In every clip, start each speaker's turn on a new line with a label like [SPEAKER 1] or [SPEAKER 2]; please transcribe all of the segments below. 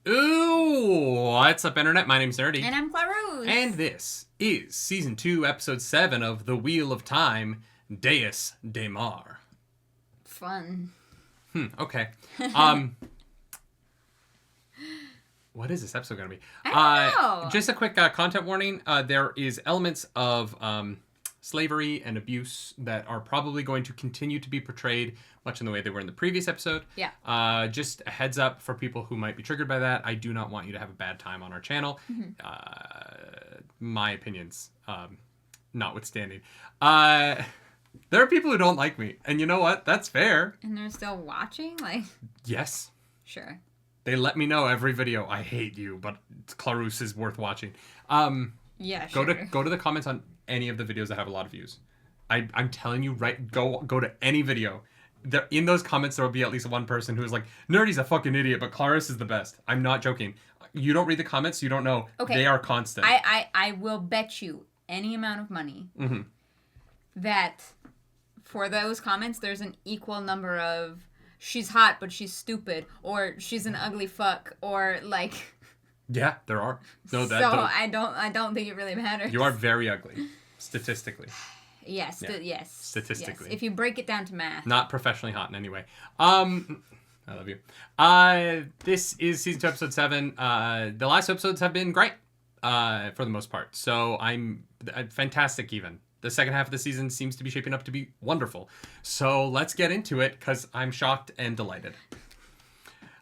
[SPEAKER 1] Ooh, what's up, Internet? My name's Nerdy.
[SPEAKER 2] And I'm Clarus.
[SPEAKER 1] And this is Season 2, Episode 7 of The Wheel of Time, Deus de Mar.
[SPEAKER 2] Fun.
[SPEAKER 1] Okay. What is this episode going to be?
[SPEAKER 2] I don't know.
[SPEAKER 1] Just a quick content warning. There is elements of slavery and abuse that are probably going to continue to be portrayed much in the way they were in the previous episode.
[SPEAKER 2] Yeah.
[SPEAKER 1] Just a heads up for people who might be triggered by that. I do not want you to have a bad time on our channel. My opinions notwithstanding. There are people who don't like me, and you know what? That's fair.
[SPEAKER 2] And they're still watching? Like,
[SPEAKER 1] yes.
[SPEAKER 2] sure.
[SPEAKER 1] They let me know every video, I hate you, but Clarus is worth watching.
[SPEAKER 2] Yeah, sure.
[SPEAKER 1] Go to the comments on any of the videos that have a lot of views. I'm telling you, right? Go to any video. There, in those comments, there will be at least one person who is like, Nerdy's a fucking idiot, but Clarus is the best. I'm not joking. You don't read the comments, you don't know.
[SPEAKER 2] Okay.
[SPEAKER 1] They are constant.
[SPEAKER 2] I will bet you any amount of money that for those comments, there's an equal number of she's hot, but she's stupid, or she's an ugly fuck, or like...
[SPEAKER 1] Yeah, there are. No,
[SPEAKER 2] I don't think it really matters.
[SPEAKER 1] You are very ugly, statistically.
[SPEAKER 2] Yes,
[SPEAKER 1] Yeah.
[SPEAKER 2] yes.
[SPEAKER 1] Statistically.
[SPEAKER 2] Yes. If you break it down to math.
[SPEAKER 1] Not professionally hot in any way. I love you. This is Season 2, Episode 7. The last episodes have been great, for the most part. So I'm fantastic even. The second half of the season seems to be shaping up to be wonderful. So let's get into it, because I'm shocked and delighted.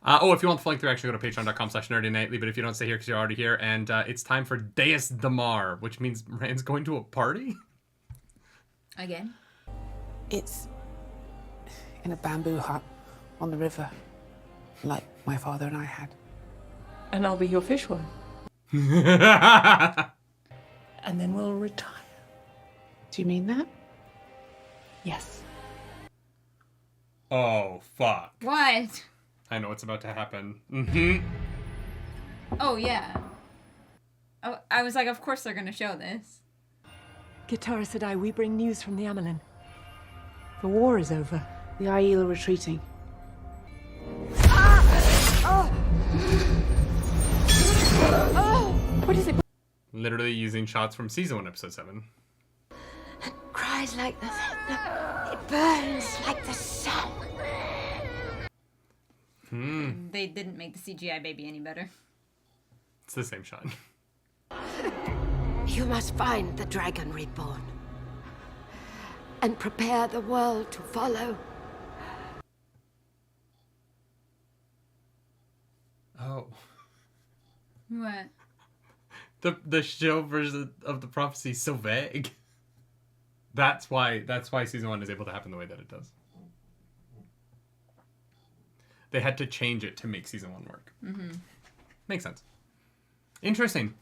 [SPEAKER 1] If you want the full link through, actually go to patreon.com/nerdynightly, but if you don't stay here because you're already here, and it's time for Deus de Mar, which means Rand's going to a party?
[SPEAKER 2] Again?
[SPEAKER 3] It's in a bamboo hut on the river, like my father and I had.
[SPEAKER 4] And I'll be your fish one. And then we'll retire.
[SPEAKER 3] Do you mean that?
[SPEAKER 4] Yes.
[SPEAKER 1] Oh, fuck.
[SPEAKER 2] What?
[SPEAKER 1] I know what's about to happen.
[SPEAKER 2] Oh, yeah. Oh, I was like, of course they're going to show this.
[SPEAKER 4] Gitara said we bring news from the Amelin. The war is over.
[SPEAKER 3] The Aiel are retreating.
[SPEAKER 4] What is it?
[SPEAKER 1] Literally using shots from Season 1, Episode 7.
[SPEAKER 5] It cries like the thunder. It burns like the sun.
[SPEAKER 2] They didn't make the CGI baby any better.
[SPEAKER 1] It's the same shot.
[SPEAKER 5] You must find the dragon reborn. And prepare the world to follow.
[SPEAKER 1] Oh.
[SPEAKER 2] What?
[SPEAKER 1] The show version of the prophecy is so vague. That's why Season 1 is able to happen the way that it does. They had to change it to make Season 1 work. Makes sense. Interesting.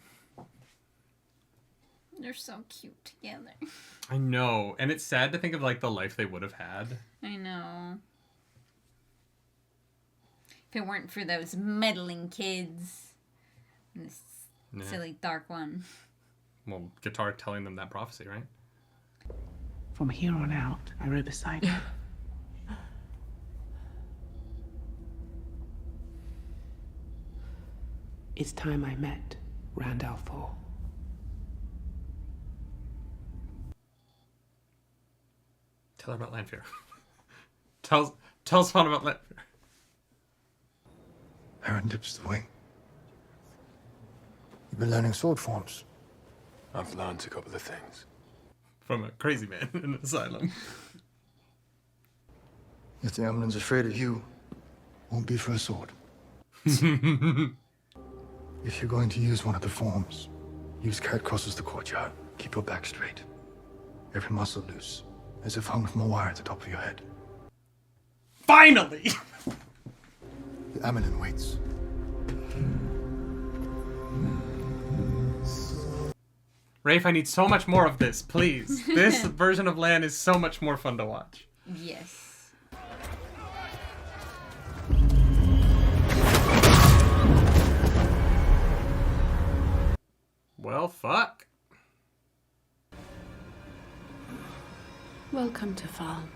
[SPEAKER 2] They're so cute together.
[SPEAKER 1] I know. And it's sad to think of, like, the life they would have had.
[SPEAKER 2] I know. If it weren't for those meddling kids. And this silly dark one.
[SPEAKER 1] Well, Guitar telling them that prophecy, right?
[SPEAKER 3] From here on out, I row beside you. It's time I met Randall Fall.
[SPEAKER 1] Tell her about Lanfear. tell Swan about Lanfear.
[SPEAKER 6] Aaron dips the wing. You've been learning sword forms.
[SPEAKER 7] I've learned a couple of things.
[SPEAKER 1] From a crazy man in an asylum.
[SPEAKER 6] If the Amelin's afraid of you, won't be for a sword. If you're going to use one of the forms, use cat crosses the courtyard. Keep your back straight. Every muscle loose, as if hung from a wire at the top of your head.
[SPEAKER 1] Finally!
[SPEAKER 6] The Amelin waits.
[SPEAKER 1] Rafe, I need so much more of this, please. This version of Lan is so much more fun to watch.
[SPEAKER 2] Yes.
[SPEAKER 1] Well, fuck.
[SPEAKER 3] Welcome to Farm.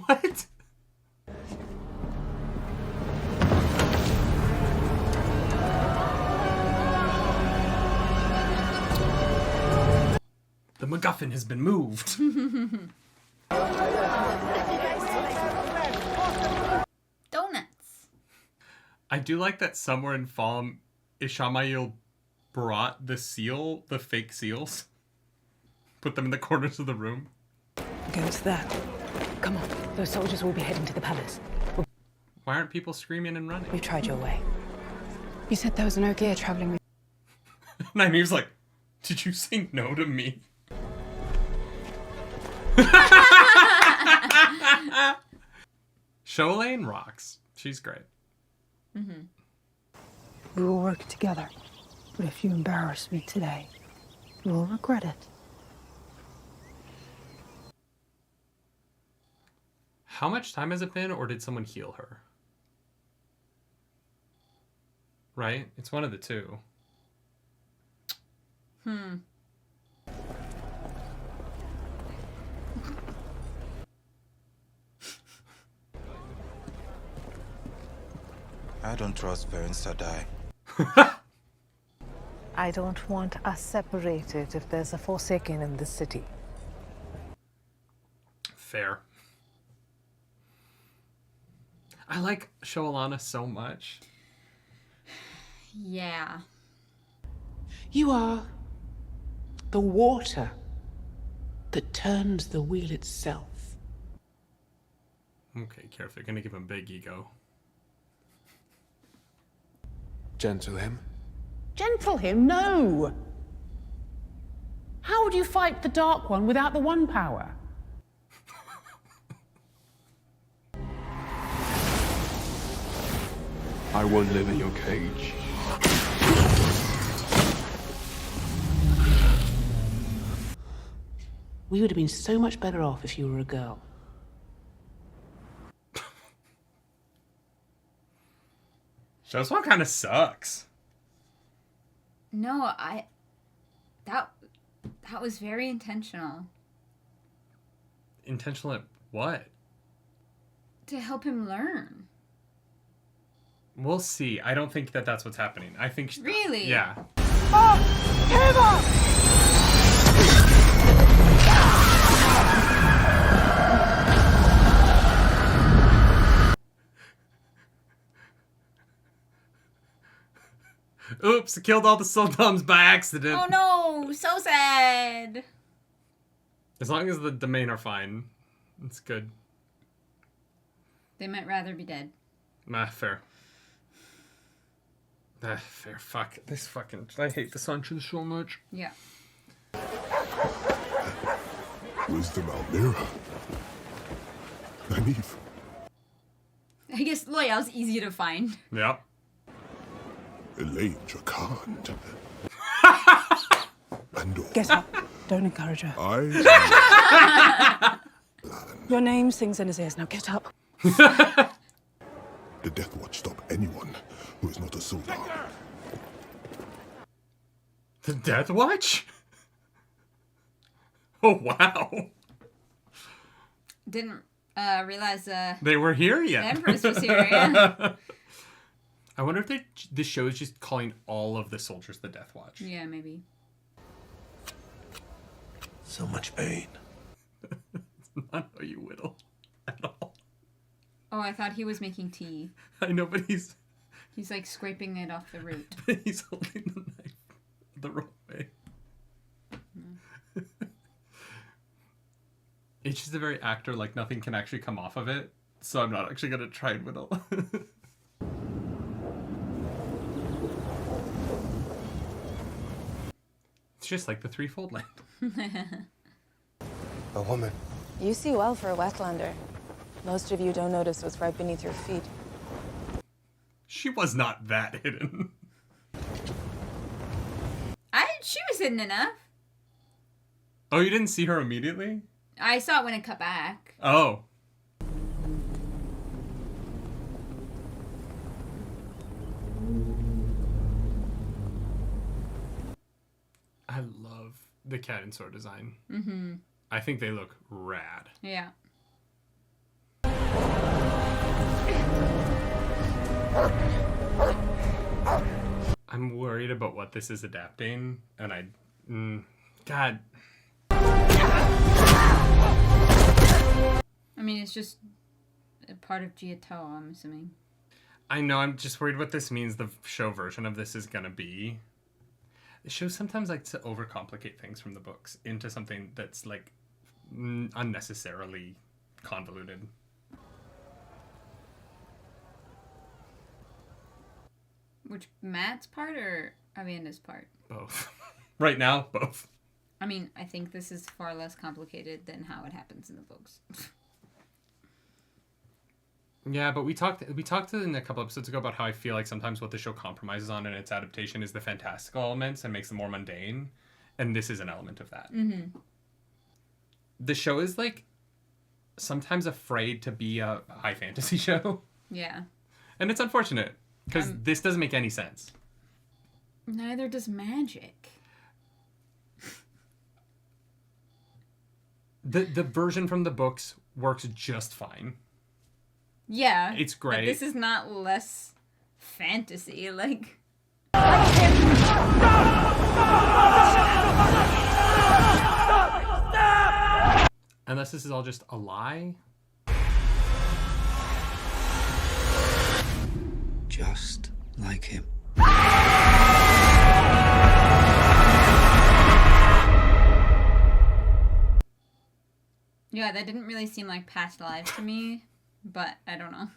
[SPEAKER 1] What? MacGuffin has been moved.
[SPEAKER 2] Donuts.
[SPEAKER 1] I do like that somewhere in Falm, Ishamael brought the fake seals. Put them in the corners of the room.
[SPEAKER 3] Go to that. Come on, those soldiers will be heading to the palace.
[SPEAKER 1] Why aren't people screaming and running?
[SPEAKER 3] We've tried your way. You said there was no gear traveling with...
[SPEAKER 1] Nynaeve's like, did you say no to me? Sholane rocks. She's great.
[SPEAKER 3] We will work together. But if you embarrass me today, you will regret it.
[SPEAKER 1] How much time has it been, or did someone heal her? Right? It's one of the two.
[SPEAKER 8] I don't trust Varen Sadai.
[SPEAKER 9] I don't want us separated if there's a Forsaken in the city.
[SPEAKER 1] Fair. I like Shoalana so much.
[SPEAKER 2] Yeah.
[SPEAKER 3] You are the water that turns the wheel itself.
[SPEAKER 1] Okay, careful. You're gonna give him big ego.
[SPEAKER 7] Gentle him.
[SPEAKER 3] Gentle him? No! How would you fight the Dark One without the One Power?
[SPEAKER 7] I won't live in your cage.
[SPEAKER 3] We would have been so much better off if you were a girl.
[SPEAKER 1] Swan kind of sucks.
[SPEAKER 2] No, that was very intentional.
[SPEAKER 1] Intentional at what?
[SPEAKER 2] To help him learn.
[SPEAKER 1] We'll see. I don't think that that's what's happening. I think...
[SPEAKER 2] Really?
[SPEAKER 1] Yeah. Oops, I killed all the Sultans by accident.
[SPEAKER 2] Oh no, so sad.
[SPEAKER 1] As long as the domain are fine, it's good.
[SPEAKER 2] They might rather be dead.
[SPEAKER 1] Fair. Fair. Fuck. This fucking... I hate the Sunshine so much.
[SPEAKER 2] Yeah.
[SPEAKER 7] Wisdom Almira. Nynaeve.
[SPEAKER 2] I guess Loyal's easy to find.
[SPEAKER 1] Yep.
[SPEAKER 7] Elaine Jacquard. Andor.
[SPEAKER 3] Get up. Don't encourage her.
[SPEAKER 7] I...
[SPEAKER 3] Your name sings in his ears. Now get up.
[SPEAKER 7] The Death Watch stop anyone who is not a soldier.
[SPEAKER 1] The Death Watch? Oh, wow.
[SPEAKER 2] Didn't realize
[SPEAKER 1] They were here
[SPEAKER 2] the
[SPEAKER 1] yet.
[SPEAKER 2] Empress was here, yeah.
[SPEAKER 1] I wonder if this show is just calling all of the soldiers the Death Watch.
[SPEAKER 2] Yeah, maybe.
[SPEAKER 7] So much pain.
[SPEAKER 1] It's not how you whittle at all.
[SPEAKER 2] Oh, I thought he was making tea.
[SPEAKER 1] I know, but he's
[SPEAKER 2] like scraping it off the root.
[SPEAKER 1] he's holding the knife the wrong way. It's just a very actor, like nothing can actually come off of it. So I'm not actually gonna try and whittle. It's just like the Threefold Land.
[SPEAKER 7] A woman.
[SPEAKER 10] You see well for a wetlander. Most of you don't notice what's right beneath your feet.
[SPEAKER 1] She was not that hidden.
[SPEAKER 2] She was hidden enough.
[SPEAKER 1] Oh, you didn't see her immediately?
[SPEAKER 2] I saw it when it cut back.
[SPEAKER 1] Oh. I love the cat and sword design. Mm-hmm. I think they look rad.
[SPEAKER 2] Yeah.
[SPEAKER 1] I'm worried about what this is adapting, and God.
[SPEAKER 2] I mean, it's just a part of Giotto, I'm assuming.
[SPEAKER 1] I know, I'm just worried what this means the show version of this is gonna be. The show sometimes likes to overcomplicate things from the books into something that's, like, unnecessarily convoluted.
[SPEAKER 2] Which, Matt's part or Amanda's part?
[SPEAKER 1] Both. Right now, both.
[SPEAKER 2] I mean, I think this is far less complicated than how it happens in the books.
[SPEAKER 1] Yeah, but we talked in a couple episodes ago about how I feel like sometimes what the show compromises on in its adaptation is the fantastical elements and makes them more mundane, and this is an element of that.
[SPEAKER 2] Mm-hmm.
[SPEAKER 1] The show is, like, sometimes afraid to be a high fantasy show.
[SPEAKER 2] Yeah.
[SPEAKER 1] And it's unfortunate, because this doesn't make any sense.
[SPEAKER 2] Neither does magic.
[SPEAKER 1] The version from the books works just fine.
[SPEAKER 2] Yeah.
[SPEAKER 1] It's great.
[SPEAKER 2] But this is not less fantasy, like...
[SPEAKER 1] Unless this is all just a lie.
[SPEAKER 8] Just like him.
[SPEAKER 2] Yeah, that didn't really seem like past lives to me, but I don't know.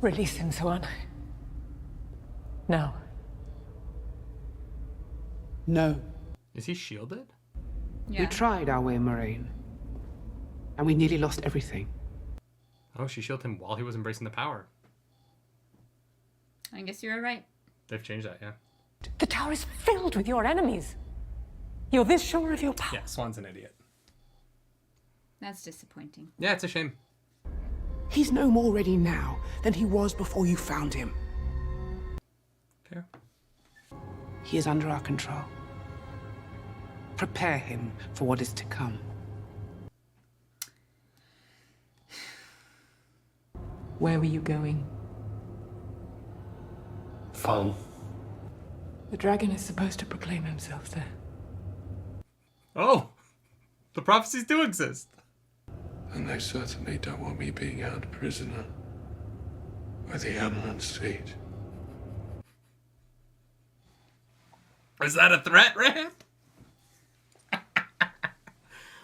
[SPEAKER 4] Release him, Swan. Now.
[SPEAKER 11] No.
[SPEAKER 1] Is he shielded?
[SPEAKER 2] Yeah.
[SPEAKER 11] We tried our way, Moraine. And we nearly lost everything.
[SPEAKER 1] Oh, she shielded him while he was embracing the power.
[SPEAKER 2] I guess you were right.
[SPEAKER 1] They've changed that, yeah.
[SPEAKER 4] The tower is filled with your enemies. You're this sure of your power.
[SPEAKER 1] Yeah, Swan's an idiot.
[SPEAKER 2] That's disappointing.
[SPEAKER 1] Yeah, it's a shame.
[SPEAKER 11] He's no more ready now than he was before you found him.
[SPEAKER 1] Fair.
[SPEAKER 11] He is under our control. Prepare him for what is to come.
[SPEAKER 4] Where were you going?
[SPEAKER 6] Fun.
[SPEAKER 4] The dragon is supposed to proclaim himself there.
[SPEAKER 1] Oh! The prophecies do exist.
[SPEAKER 7] And they certainly don't want me being held prisoner by the Amaranth Seed.
[SPEAKER 1] Is that a threat, Rand?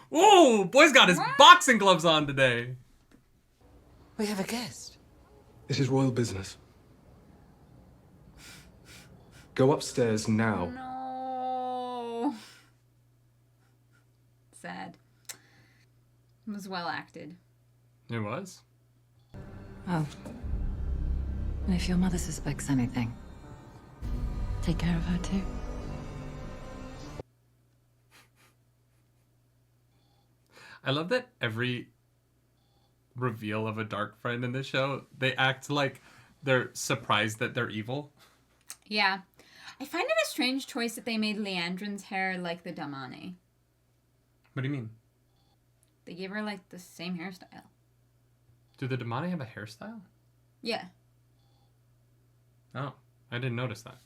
[SPEAKER 1] Whoa! Boy's got his boxing gloves on today.
[SPEAKER 8] We have a guest.
[SPEAKER 6] This is royal business. Go upstairs now.
[SPEAKER 2] No. Sad. It was well acted.
[SPEAKER 1] It was?
[SPEAKER 12] Oh. And if your mother suspects anything, take care of her too.
[SPEAKER 1] I love that every reveal of a dark friend in this show, they act like they're surprised that they're evil.
[SPEAKER 2] Yeah. I find it a strange choice that they made Leandrin's hair like the Damani.
[SPEAKER 1] What do you mean?
[SPEAKER 2] They gave her, like, the same hairstyle.
[SPEAKER 1] Do the Damani have a hairstyle?
[SPEAKER 2] Yeah.
[SPEAKER 1] Oh, I didn't notice that.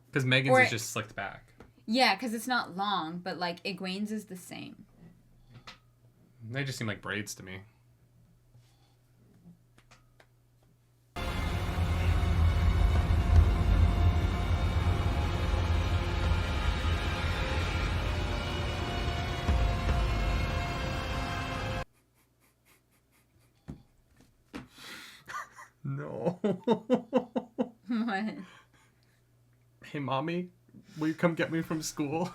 [SPEAKER 1] Because Megan's is just slicked back.
[SPEAKER 2] Yeah, because it's not long, but, like, Egwene's is the same.
[SPEAKER 1] They just seem like braids to me. No.
[SPEAKER 2] What?
[SPEAKER 1] Hey, Mommy, will you come get me from school?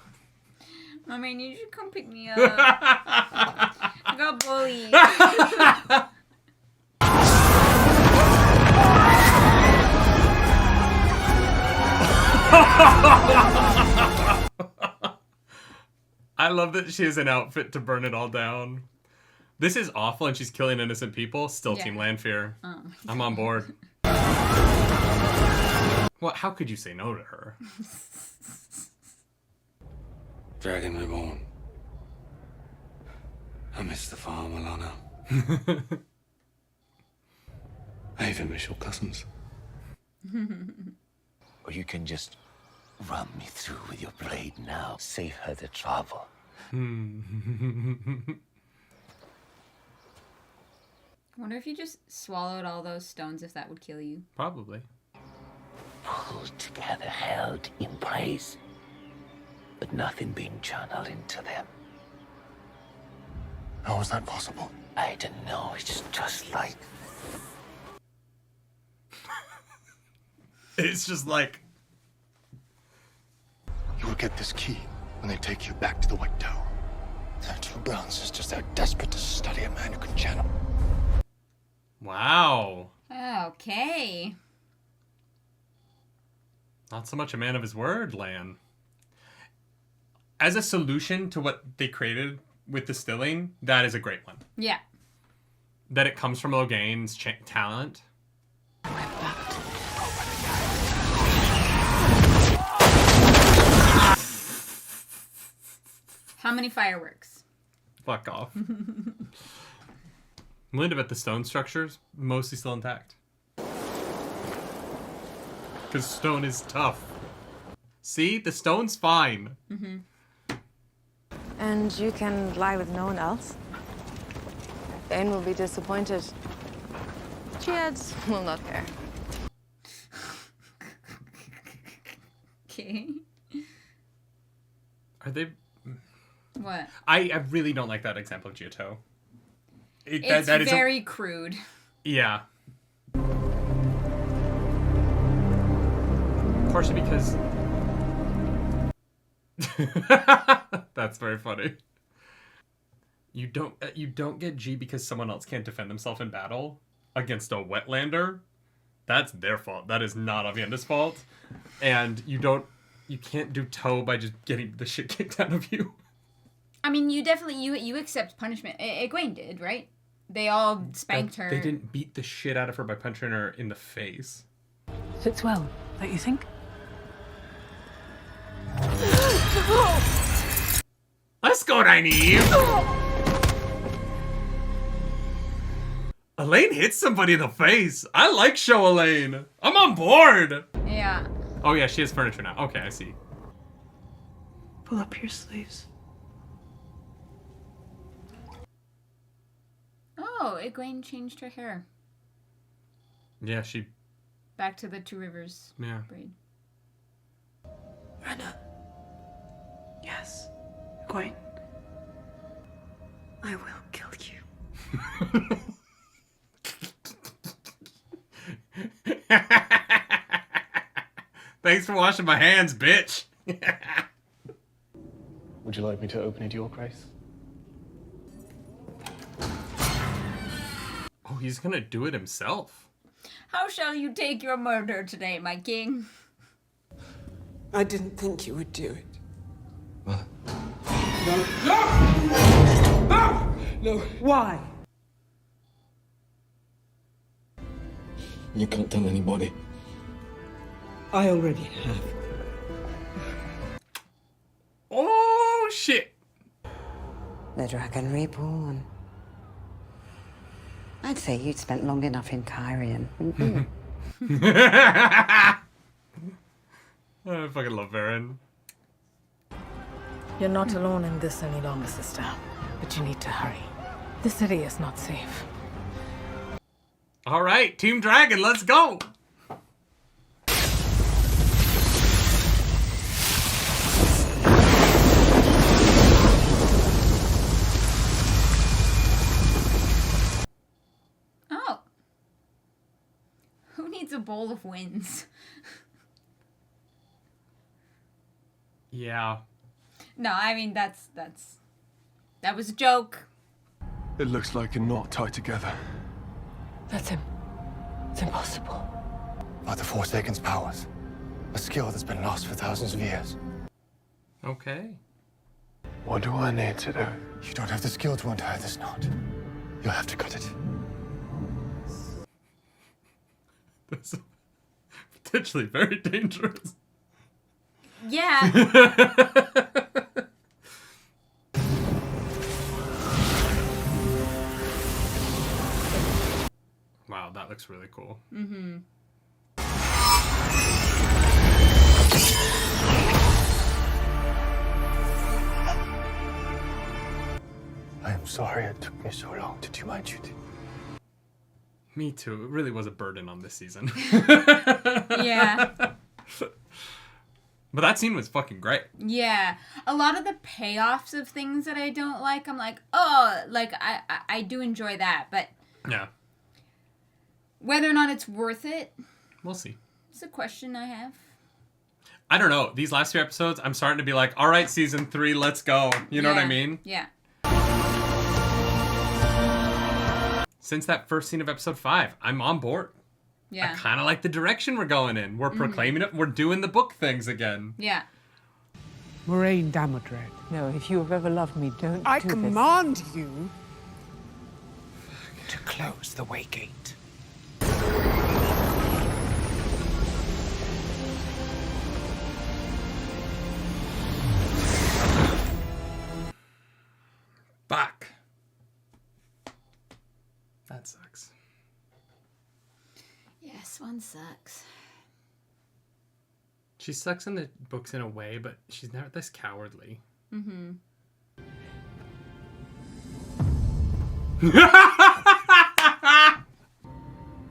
[SPEAKER 2] Mommy, I need you to come pick me up. I got bullied.
[SPEAKER 1] I love that she has an outfit to burn it all down. This is awful and she's killing innocent people. Still Team Lanfear.
[SPEAKER 2] Oh,
[SPEAKER 1] I'm on board. Well, how could you say no to her?
[SPEAKER 8] Dragon Reborn. I miss the farm, Alana. I even miss your cousins.
[SPEAKER 13] Or you can just Run me through with your blade now. Save her the trouble.
[SPEAKER 2] Wonder if you just swallowed all those stones, if that would kill you.
[SPEAKER 1] Probably.
[SPEAKER 13] Pulled together, held in place, but nothing being channeled into them.
[SPEAKER 6] How was that possible?
[SPEAKER 13] I don't know. It's just like...
[SPEAKER 1] It's just like...
[SPEAKER 6] You will get this key when they take you back to the White Tower. There are two brown sisters. They're desperate to study a man who can channel.
[SPEAKER 1] Wow.
[SPEAKER 2] Okay.
[SPEAKER 1] Not so much a man of his word, Lan. As a solution to what they created with distilling, that is a great one.
[SPEAKER 2] Yeah.
[SPEAKER 1] That it comes from Loghain's talent.
[SPEAKER 2] How many fireworks?
[SPEAKER 1] Fuck off. Linda, but the stone structure's mostly still intact. Because stone is tough. See? The stone's fine.
[SPEAKER 10] Mm-hmm. And you can lie with no one else? Bane will be disappointed. Triads will not care.
[SPEAKER 2] Okay.
[SPEAKER 1] Are they...
[SPEAKER 2] What?
[SPEAKER 1] I really don't like that example of Giotto.
[SPEAKER 2] It's very crude.
[SPEAKER 1] Yeah. Partially because... That's very funny. You don't get G because someone else can't defend themselves in battle against a wetlander. That's their fault. That is not Avienda's fault. And you can't do toe by just getting the shit kicked out of you.
[SPEAKER 2] I mean, you definitely, you accept punishment. Egwene did, right? They all spanked her.
[SPEAKER 1] They didn't beat the shit out of her by punching her in the face.
[SPEAKER 3] Fits well, don't you think?
[SPEAKER 1] Let's go, Nynaeve! Elaine hits somebody in the face. I like show Elaine. I'm on board.
[SPEAKER 2] Yeah.
[SPEAKER 1] Oh yeah, she has furniture now. Okay, I see.
[SPEAKER 3] Pull up your sleeves.
[SPEAKER 2] Oh, Egwene changed her hair.
[SPEAKER 1] Yeah, she...
[SPEAKER 2] Back to the Two Rivers braid.
[SPEAKER 3] Renna. Yes, Egwene. I will kill you.
[SPEAKER 1] Thanks for washing my hands, bitch.
[SPEAKER 6] Would you like me to open it, Your Grace?
[SPEAKER 1] Oh, he's gonna do it himself.
[SPEAKER 2] How shall you take your murder today, my king?
[SPEAKER 11] I didn't think you would do it.
[SPEAKER 6] What?
[SPEAKER 11] No! No! No! No!
[SPEAKER 3] Why?
[SPEAKER 6] You can't tell anybody.
[SPEAKER 11] I already have.
[SPEAKER 1] Oh, shit.
[SPEAKER 14] The Dragon Reborn. I'd say you'd spent long enough in Kyrian, wouldn't you?
[SPEAKER 1] I fucking love Varen.
[SPEAKER 9] You're not alone in this any longer, sister. But you need to hurry. The city is not safe.
[SPEAKER 1] All right, Team Dragon, let's go.
[SPEAKER 2] Oh. Who needs a bowl of winds?
[SPEAKER 1] Yeah.
[SPEAKER 2] No, I mean, that was a joke.
[SPEAKER 6] It looks like a knot tied together.
[SPEAKER 9] That's him. It's impossible.
[SPEAKER 6] By the Forsaken's powers. A skill that's been lost for thousands of years.
[SPEAKER 1] Okay.
[SPEAKER 6] What do I need to do? You don't have the skill to untie this knot. You'll have to cut it.
[SPEAKER 1] That's potentially very dangerous.
[SPEAKER 2] Yeah.
[SPEAKER 1] Wow, that looks really cool.
[SPEAKER 2] Mm-hmm.
[SPEAKER 6] Et so long to do my duty.
[SPEAKER 1] Me too. It really was a burden on this season.
[SPEAKER 2] Yeah.
[SPEAKER 1] But that scene was fucking great.
[SPEAKER 2] Yeah. A lot of the payoffs of things that I don't like, I'm like, oh, like, I do enjoy that. But
[SPEAKER 1] yeah,
[SPEAKER 2] whether or not it's worth it,
[SPEAKER 1] we'll see.
[SPEAKER 2] It's a question I have.
[SPEAKER 1] I don't know. These last 2 episodes, I'm starting to be like, all right, season 3, let's go. You know what I mean?
[SPEAKER 2] Yeah.
[SPEAKER 1] Since that first scene of episode 5, I'm on board.
[SPEAKER 2] Yeah.
[SPEAKER 1] I kind of like the direction we're going in. We're proclaiming it. We're doing the book things again.
[SPEAKER 2] Yeah.
[SPEAKER 11] Moraine Damodred.
[SPEAKER 9] No, if you have ever loved me, don't
[SPEAKER 11] I
[SPEAKER 9] do this.
[SPEAKER 11] command you to close the way gate.
[SPEAKER 1] Fuck. That sucks.
[SPEAKER 2] Yeah, Swan sucks.
[SPEAKER 1] She sucks in the books in a way, but she's never this cowardly.
[SPEAKER 2] Mm-hmm.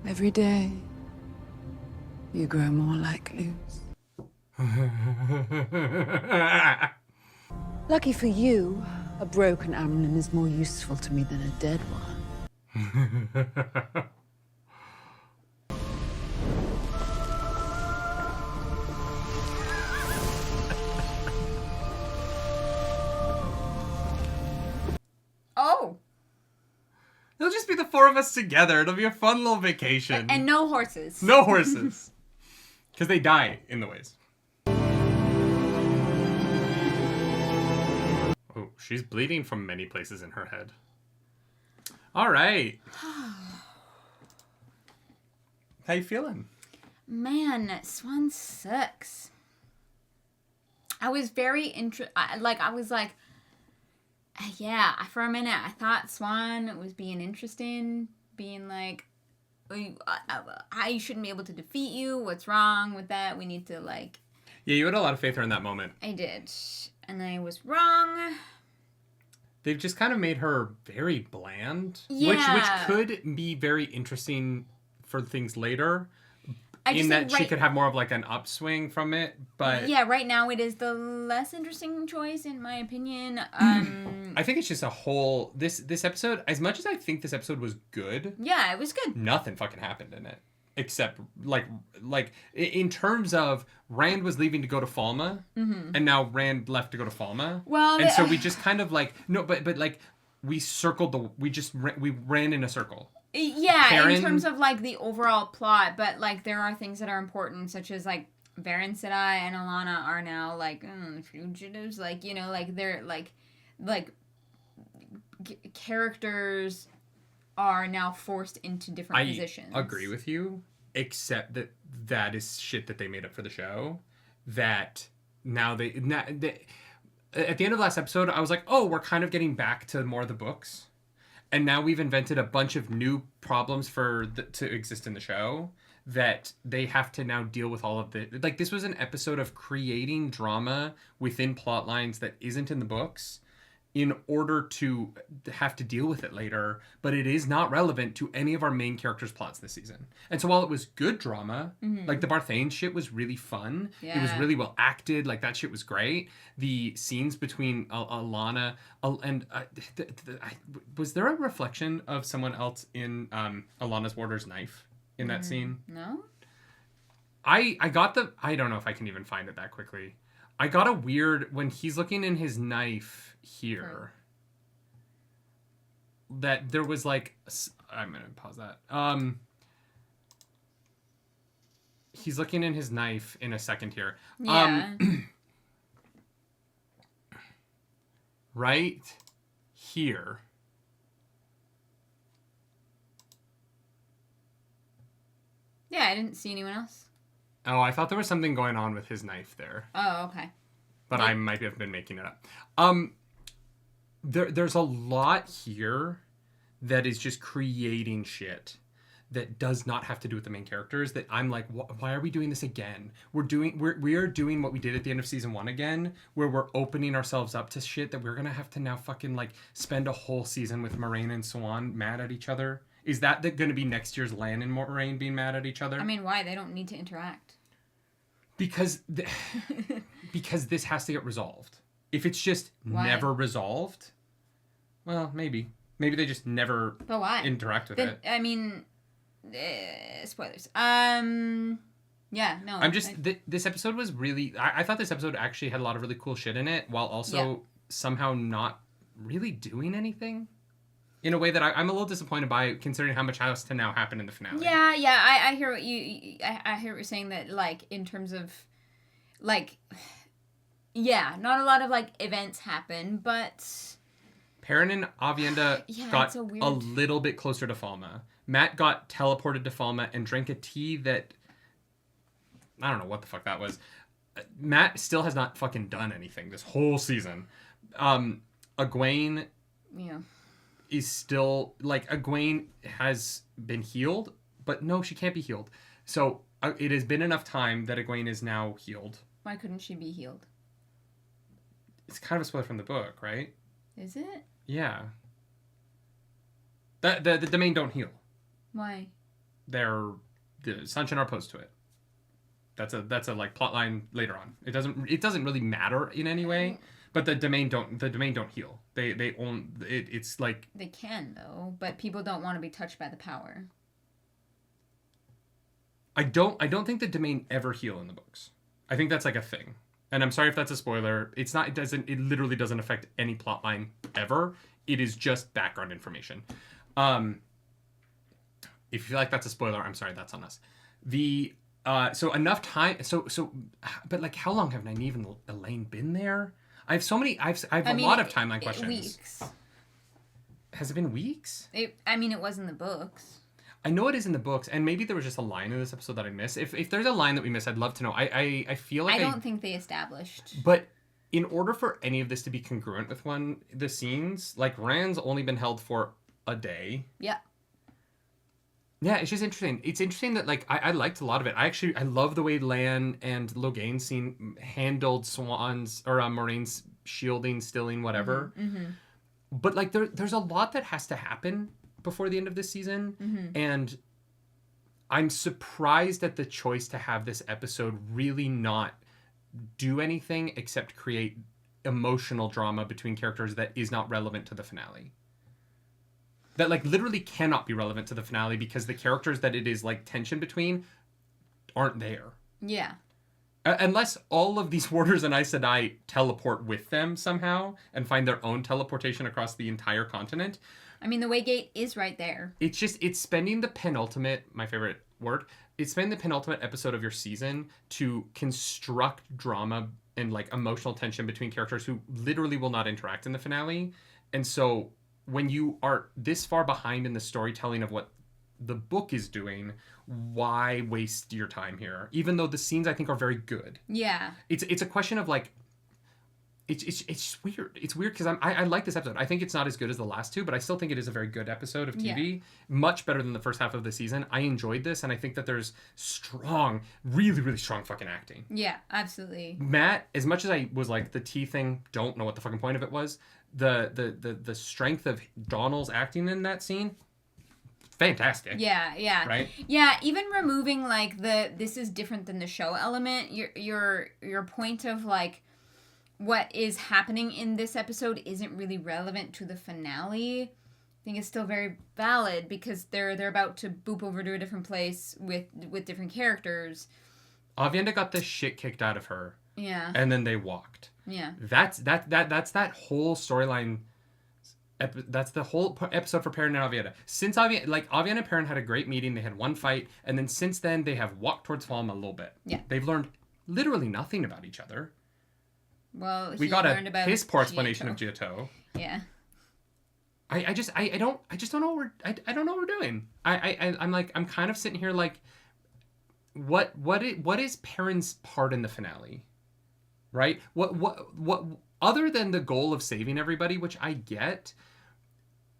[SPEAKER 3] Every day, you grow more like Luz. Lucky for you, a broken Amlin is more useful to me than a dead one.
[SPEAKER 2] Oh.
[SPEAKER 1] It'll just be the 4 of us together. It'll be a fun little vacation.
[SPEAKER 2] And no horses.
[SPEAKER 1] No horses. Because they die in the ways. Oh, she's bleeding from many places in her head. All right. How you feeling?
[SPEAKER 2] Man, Swan sucks. I was very I was like, yeah, for a minute I thought Swan was being interesting, being like, I shouldn't be able to defeat you. What's wrong with that? We need to like.
[SPEAKER 1] Yeah, you had a lot of faith in her in that moment.
[SPEAKER 2] I did, and I was wrong.
[SPEAKER 1] They've just kind of made her very bland,
[SPEAKER 2] Yeah.
[SPEAKER 1] which could be very interesting for things later.
[SPEAKER 2] I just
[SPEAKER 1] in that
[SPEAKER 2] think
[SPEAKER 1] she could have more of like an upswing from it, but
[SPEAKER 2] yeah, right now it is the less interesting choice in my opinion.
[SPEAKER 1] I think it's just a whole this episode. As much as I think this episode was good,
[SPEAKER 2] yeah, it was good.
[SPEAKER 1] Nothing fucking happened in it except like in terms of Rand was leaving to go to Falma, and now Rand left to go to Falma.
[SPEAKER 2] Well,
[SPEAKER 1] and so we just kind of like but like we circled we ran in a circle.
[SPEAKER 2] Yeah,
[SPEAKER 1] Karen,
[SPEAKER 2] in terms of like the overall plot, but like there are things that are important, such as like Varen Sedai and Alana are now like fugitives, like you know, like they're like characters are now forced into different positions.
[SPEAKER 1] I agree with you, except that is shit that they made up for the show. That now they at the end of last episode, I was like, oh, we're kind of getting back to more of the books. And now we've invented a bunch of new problems to exist in the show that they have to now deal with all of the... Like, this was an episode of creating drama within plot lines that isn't in the books in order to have to deal with it later, but it is not relevant to any of our main characters' plots this season. And so while it was good drama, like the Barthane shit was really fun. Yeah. It was really well acted. Like that shit was great. The scenes between Alana and was there a reflection of someone else in Alana's warder's knife in that scene?
[SPEAKER 2] No.
[SPEAKER 1] I got I don't know if I can even find it that quickly. I got a weird when he's looking in his knife here. Right. That there was like I'm gonna pause that. He's looking in his knife in a second here.
[SPEAKER 2] Yeah.
[SPEAKER 1] Right here.
[SPEAKER 2] Yeah, I didn't see anyone else.
[SPEAKER 1] Oh, I thought there was something going on with his knife there.
[SPEAKER 2] Oh, okay.
[SPEAKER 1] But I might have been making it up. There's a lot here that is just creating shit that does not have to do with the main characters, that I'm like, why are we doing this again? We are doing what we did at the end of season 1 again, where we're opening ourselves up to shit that we're gonna have to now fucking like spend a whole season with Moraine and Swan mad at each other. Is that going to be next year's Lan and Moraine being mad at each other?
[SPEAKER 2] I mean, why? They don't need to interact.
[SPEAKER 1] Because because this has to get resolved. If it's just never resolved, well, maybe they just never interact with it.
[SPEAKER 2] I mean, spoilers. Yeah, no.
[SPEAKER 1] I'm just this episode was really. I thought this episode actually had a lot of really cool shit in it, while also somehow not really doing anything. In a way that I'm a little disappointed by, considering how much has to now happen in the finale.
[SPEAKER 2] Yeah, I hear what I hear what you're saying, that like in terms of like, yeah, not a lot of like events happen, but
[SPEAKER 1] Perrin and Avienda got a little bit closer to Falma. Matt got teleported to Falma and drank a tea that I don't know what the fuck that was. Matt still has not fucking done anything this whole season. Egwene, is still like, Egwene has been healed, but no, she can't be healed. So it has been enough time that Egwene is now healed.
[SPEAKER 2] Why couldn't she be healed?
[SPEAKER 1] It's kind of a spoiler from the book, right?
[SPEAKER 2] Is it?
[SPEAKER 1] Yeah. The Domain don't heal.
[SPEAKER 2] Why?
[SPEAKER 1] The Sunshine are opposed to it. That's a like plot line later on. It doesn't really matter in any way. But the domain don't heal. They own it. It's like
[SPEAKER 2] they can though, but people don't want to be touched by the power.
[SPEAKER 1] I don't think the domain ever heal in the books. I think that's like a thing. And I'm sorry if that's a spoiler. It's not. It literally doesn't affect any plot line ever. It is just background information. If you feel like that's a spoiler, I'm sorry. That's on us. So enough time. But like, how long have Nynaeve and Elaine been there? I have so many. I have a lot of timeline questions.
[SPEAKER 2] Weeks.
[SPEAKER 1] Has it been weeks?
[SPEAKER 2] It was in the books.
[SPEAKER 1] I know it is in the books, and maybe there was just a line in this episode that I missed. If there's a line that we missed, I'd love to know. I feel like
[SPEAKER 2] I don't think they established.
[SPEAKER 1] But in order for any of this to be congruent with the scenes, like Rand's only been held for a day.
[SPEAKER 2] Yeah.
[SPEAKER 1] Yeah, it's just interesting. It's interesting that like I liked a lot of it. I love the way Lan and Loghain's scene handled Swan's or Moraine's shielding, stilling, whatever.
[SPEAKER 2] Mm-hmm.
[SPEAKER 1] But like there's a lot that has to happen before the end of this season, and I'm surprised at the choice to have this episode really not do anything except create emotional drama between characters that is not relevant to the finale. That like literally cannot be relevant to the finale because the characters that it is like tension between aren't there.
[SPEAKER 2] Yeah.
[SPEAKER 1] Unless all of these warders and Aes Sedai teleport with them somehow and find their own teleportation across the entire continent.
[SPEAKER 2] I mean, the Waygate is right there.
[SPEAKER 1] It's spending the penultimate, my favorite word, it's spending the penultimate episode of your season to construct drama and like emotional tension between characters who literally will not interact in the finale. And so when you are this far behind in the storytelling of what the book is doing, why waste your time here? Even though the scenes I think are very good.
[SPEAKER 2] Yeah.
[SPEAKER 1] It's a question of like, it's weird. It's weird because I like this episode. I think it's not as good as the last two, but I still think it is a very good episode of TV. Yeah. Much better than the first half of the season. I enjoyed this, and I think that there's strong, really, really strong fucking acting.
[SPEAKER 2] Yeah, absolutely.
[SPEAKER 1] Matt, as much as I was like the tea thing, don't know what the fucking point of it was. The strength of Donnell's acting in that scene, fantastic.
[SPEAKER 2] Yeah.
[SPEAKER 1] Right?
[SPEAKER 2] Yeah, even removing like this is different than the show element, your point of like what is happening in this episode isn't really relevant to the finale. I think it's still very valid because they're about to boop over to a different place with different characters.
[SPEAKER 1] Avienda got the shit kicked out of her.
[SPEAKER 2] Yeah.
[SPEAKER 1] And then they walked.
[SPEAKER 2] Yeah.
[SPEAKER 1] That's that whole storyline. That's the whole episode for Perrin and Avienda. Since Avienda and Perrin had a great meeting, they had one fight, and then since then they have walked towards Falma a little bit.
[SPEAKER 2] Yeah.
[SPEAKER 1] They've learned literally nothing about each other.
[SPEAKER 2] Well,
[SPEAKER 1] we got a piss poor explanation of Giotto.
[SPEAKER 2] Yeah.
[SPEAKER 1] I don't know what we're doing. I'm kind of sitting here like, what is Perrin's part in the finale? Right? What other than the goal of saving everybody, which I get,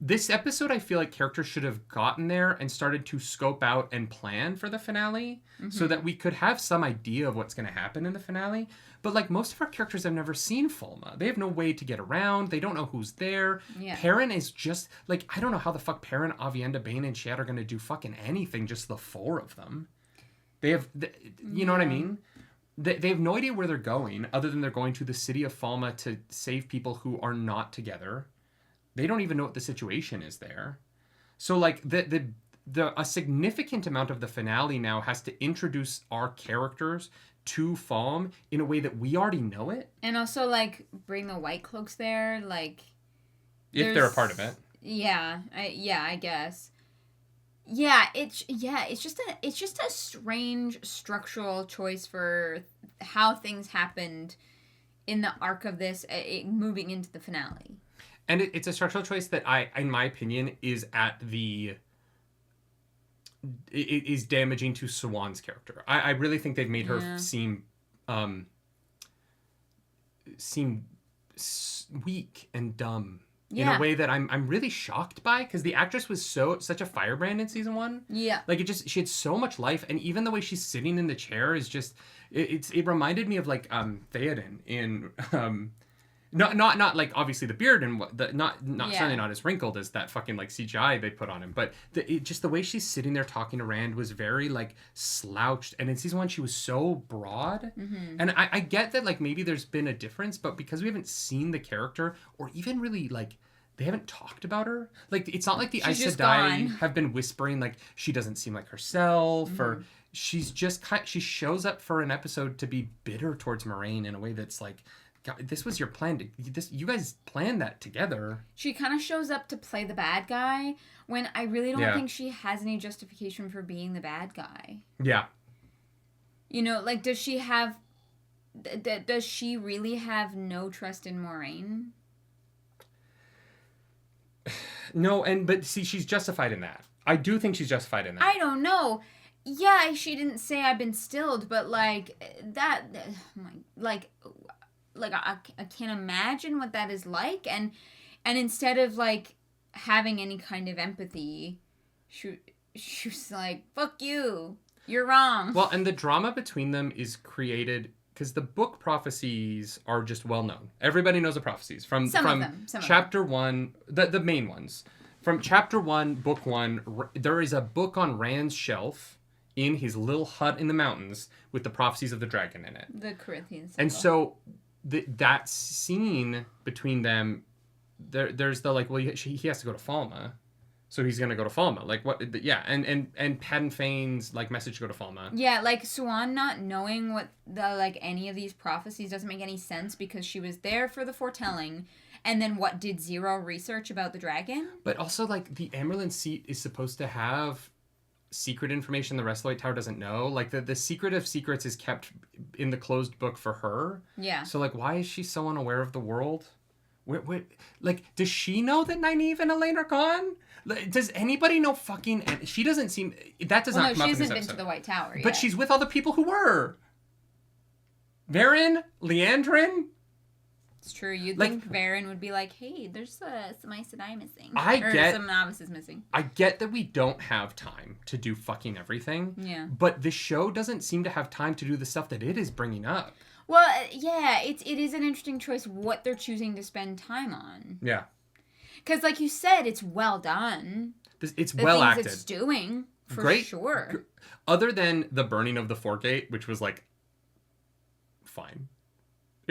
[SPEAKER 1] this episode, I feel like characters should have gotten there and started to scope out and plan for the finale so that we could have some idea of what's going to happen in the finale. But, like, most of our characters have never seen Fulma. They have no way to get around. They don't know who's there.
[SPEAKER 2] Yeah.
[SPEAKER 1] Perrin is just, like, I don't know how the fuck Perrin, Avienda, Bane, and Chad are going to do fucking anything, just the 4 of them. They have, you know what I mean? They have no idea where they're going, other than they're going to the city of Falma to save people who are not together. They don't even know what the situation is there. So, like, a significant amount of the finale now has to introduce our characters to Falm in a way that we already know it.
[SPEAKER 2] And also, like, bring the White Cloaks there, like...
[SPEAKER 1] If they're a part of it.
[SPEAKER 2] Yeah, I guess. Yeah, it's just a strange structural choice for how things happened in the arc of this, moving into the finale.
[SPEAKER 1] And it's a structural choice that in my opinion, is is damaging to Swan's character. I really think they've made her seem weak and dumb in a way that I'm really shocked by, because the actress was such a firebrand in season 1.
[SPEAKER 2] Yeah.
[SPEAKER 1] Like, she had so much life, and even the way she's sitting in the chair is just it reminded me of, like, Theoden in not like obviously the beard and certainly not as wrinkled as that fucking, like, CGI they put on him, but just the way she's sitting there talking to Rand was very, like, slouched, and in season 1 she was so broad. And I get that, like, maybe there's been a difference, but because we haven't seen the character or even really, like, they haven't talked about her, like, it's not like the Aes Sedai have been whispering, like, she doesn't seem like herself, or she's just she shows up for an episode to be bitter towards Moraine in a way that's like, God, this was your plan. You guys planned that together.
[SPEAKER 2] She kind of shows up to play the bad guy when I really don't think she has any justification for being the bad guy.
[SPEAKER 1] Yeah.
[SPEAKER 2] You know, like, does she really have no trust in Moraine?
[SPEAKER 1] No, but see, she's justified in that. I do think she's justified in that.
[SPEAKER 2] I don't know. Yeah, she didn't say I've been stilled, but, like, that, I can't imagine what that is like, and instead of, like, having any kind of empathy, she's like, fuck you, you're wrong.
[SPEAKER 1] Well, and the drama between them is created because the book prophecies are just well known. Everybody knows the prophecies from chapter 1, the main ones. From chapter 1, book 1, there is a book on Rand's shelf in his little hut in the mountains with the prophecies of the dragon in it.
[SPEAKER 2] The Corinthians.
[SPEAKER 1] And so that scene between them, there's the, like, well, he has to go to Falma, so he's gonna go to Falma. Like, what? Yeah, and Padden Fane's, like, message to go to Falma.
[SPEAKER 2] Yeah, like, Swan not knowing what any of these prophecies doesn't make any sense, because she was there for the foretelling, and then did zero research about the dragon.
[SPEAKER 1] But also, like, the Amerlin seat is supposed to have secret information the rest of the White Tower doesn't know. Like, the secret of secrets is kept in the closed book for her.
[SPEAKER 2] Yeah.
[SPEAKER 1] So, like, why is she so unaware of the world? Like, does she know that Nynaeve and Elaine are gone? Like, does anybody know fucking... She doesn't seem... That does not come up in this episode.
[SPEAKER 2] She hasn't been to the White Tower yet.
[SPEAKER 1] But she's with all the people who were. Varen, Leandrin...
[SPEAKER 2] It's true. You'd think Varen would be like, hey, there's some Aes Sedai missing. Some novices missing.
[SPEAKER 1] I get that we don't have time to do fucking everything.
[SPEAKER 2] Yeah.
[SPEAKER 1] But the show doesn't seem to have time to do the stuff that it is bringing up.
[SPEAKER 2] Well, yeah, it is an interesting choice what they're choosing to spend time on.
[SPEAKER 1] Yeah.
[SPEAKER 2] Because, like you said, it's well done.
[SPEAKER 1] It's well acted.
[SPEAKER 2] It's doing, for
[SPEAKER 1] Great.
[SPEAKER 2] Sure.
[SPEAKER 1] Other than the burning of the Fort Gate, which was, like, fine.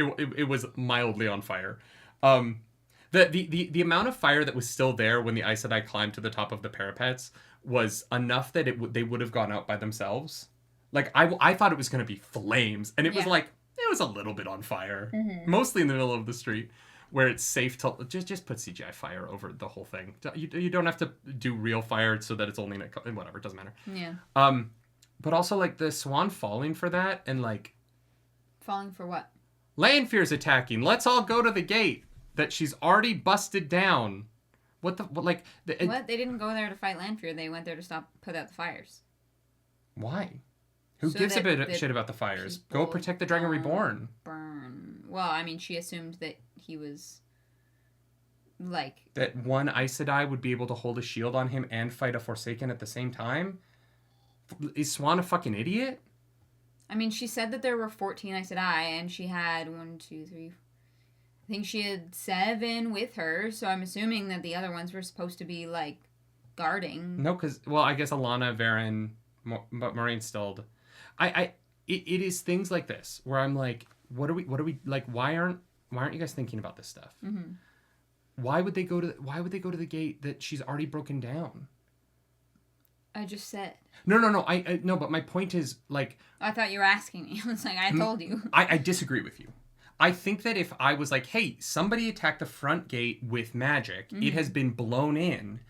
[SPEAKER 1] It was mildly on fire. The amount of fire that was still there when the Aes Sedai climbed to the top of the parapets was enough that they would have gone out by themselves. Like, I thought it was going to be flames, and it was like, it was a little bit on fire.
[SPEAKER 2] Mm-hmm.
[SPEAKER 1] Mostly in the middle of the street, where it's safe to... Just put CGI fire over the whole thing. You don't have to do real fire so that it's only... Whatever, it doesn't matter.
[SPEAKER 2] Yeah.
[SPEAKER 1] But also, like, the Swan falling for that, and, like...
[SPEAKER 2] Falling for what?
[SPEAKER 1] Lanfear's attacking. Let's all go to the gate that she's already busted down. What? They
[SPEAKER 2] didn't go there to fight Lanfear. They went there to put out the fires.
[SPEAKER 1] Why? Who gives a bit of shit about the fires? Go protect the Dragon Reborn.
[SPEAKER 2] Burn. Well, I mean, she assumed that he was like...
[SPEAKER 1] That one Aes Sedai would be able to hold a shield on him and fight a Forsaken at the same time? Is Swan a fucking idiot?
[SPEAKER 2] I mean, she said that there were 14 Aes Sedai, and she had 1, 2, 3... I think she had 7 with her, so I'm assuming that the other ones were supposed to be, like, guarding.
[SPEAKER 1] No, because, well, I guess Alana, Varen, but Moraine still... It is things like this, where I'm like, what are we, like, why aren't you guys thinking about this stuff?
[SPEAKER 2] Mm-hmm.
[SPEAKER 1] Why would they go to the gate that she's already broken down?
[SPEAKER 2] I just said.
[SPEAKER 1] No. No, but my point is, like...
[SPEAKER 2] I thought you were asking me. I was like, I told you.
[SPEAKER 1] I disagree with you. I think that if I was like, hey, somebody attacked the front gate with magic, it has been blown in,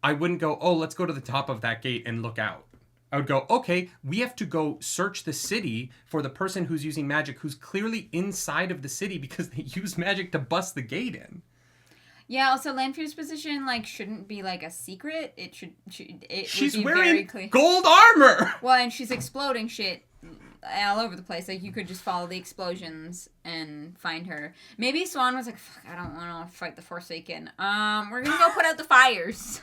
[SPEAKER 1] I wouldn't go, oh, let's go to the top of that gate and look out. I would go, okay, we have to go search the city for the person who's using magic, who's clearly inside of the city because they use magic to bust the gate in.
[SPEAKER 2] Yeah, also Lanfear's position, like, shouldn't be, like, a secret.
[SPEAKER 1] She's
[SPEAKER 2] would be
[SPEAKER 1] wearing
[SPEAKER 2] very clear.
[SPEAKER 1] gold armor!
[SPEAKER 2] Well, and she's exploding shit all over the place. Like, you could just follow the explosions and find her. Maybe Swan was like, fuck, I don't want to fight the Forsaken. We're gonna go put out the fires.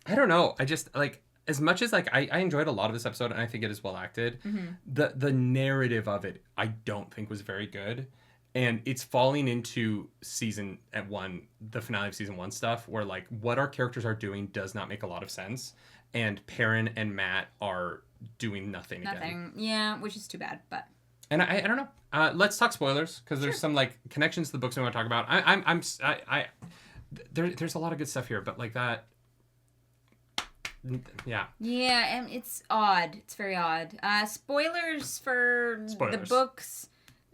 [SPEAKER 1] I don't know. I just, like, as much as, like, I enjoyed a lot of this episode, and I think it is well acted, the narrative of it, I don't think was very good. And it's falling into the finale of season 1 stuff, where, like, what our characters are doing does not make a lot of sense. And Perrin and Matt are doing nothing again.
[SPEAKER 2] Yeah, which is too bad, but...
[SPEAKER 1] And I don't know. Let's talk spoilers, because there's some, like, connections to the books we want to talk about. There's a lot of good stuff here, but, like, that... Yeah.
[SPEAKER 2] Yeah, and it's odd. It's very odd. Spoilers for the books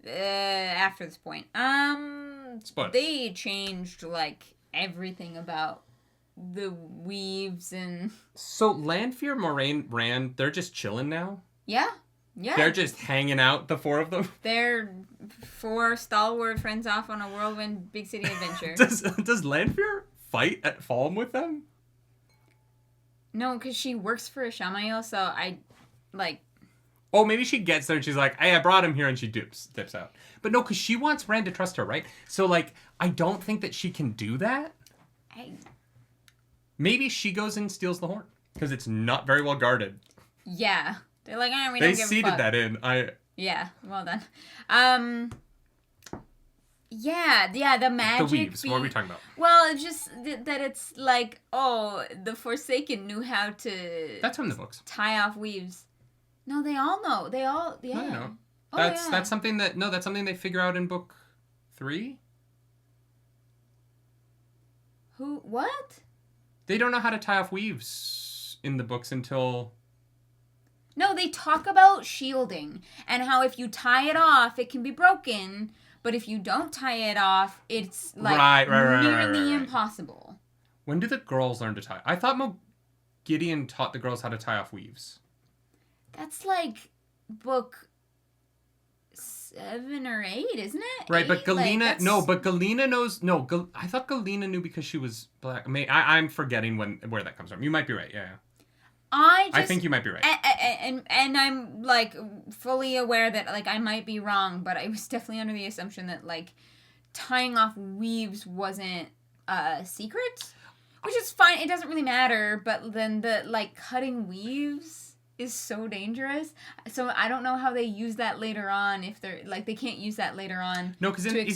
[SPEAKER 2] after this point.
[SPEAKER 1] Spoilers.
[SPEAKER 2] They changed, like, everything about the weaves and...
[SPEAKER 1] So Lanfear, Moraine, Rand, they're just chilling now?
[SPEAKER 2] Yeah. Yeah.
[SPEAKER 1] They're just hanging out, the 4 of them?
[SPEAKER 2] They're 4 stalwart friends off on a whirlwind big city adventure.
[SPEAKER 1] Does Lanfear fight at Falm with them?
[SPEAKER 2] No, because she works for a Shamael, so I, like...
[SPEAKER 1] Oh, maybe she gets there and she's like, hey, I brought him here, and she dips out. But no, because she wants Rand to trust her, right? So, like, I don't think that she can do that. Maybe she goes and steals the horn, because it's not very well guarded.
[SPEAKER 2] Yeah. They're like, we don't give a fuck.
[SPEAKER 1] They seeded that in.
[SPEAKER 2] Yeah, well done. Yeah, the magic.
[SPEAKER 1] The weaves. What are we talking about?
[SPEAKER 2] Well, it's just that it's like, oh, the Forsaken knew how to...
[SPEAKER 1] That's from the books.
[SPEAKER 2] Tie off weaves. No, they all know. They all, yeah.
[SPEAKER 1] I know.
[SPEAKER 2] Oh,
[SPEAKER 1] that's something that's something they figure out in book 3.
[SPEAKER 2] What?
[SPEAKER 1] They don't know how to tie off weaves in the books until...
[SPEAKER 2] No, they talk about shielding and how if you tie it off, it can be broken... But if you don't tie it off, it's like nearly impossible.
[SPEAKER 1] When do the girls learn to tie? I thought Gideon taught the girls how to tie off weaves.
[SPEAKER 2] That's like book 7 or 8, isn't it?
[SPEAKER 1] Right,
[SPEAKER 2] 8?
[SPEAKER 1] but Galena... No, but Galena knows... No, I thought Galena knew because she was black. I'm forgetting where that comes from. You might be right, yeah. I think you might be right.
[SPEAKER 2] And I'm, like, fully aware that, like, I might be wrong, but I was definitely under the assumption that, like, tying off weaves wasn't a secret, which is fine. It doesn't really matter, but then the, like, cutting weaves is so dangerous. So I don't know how they use that later on if they're, like, they can't use that later on.
[SPEAKER 1] No, because isn't it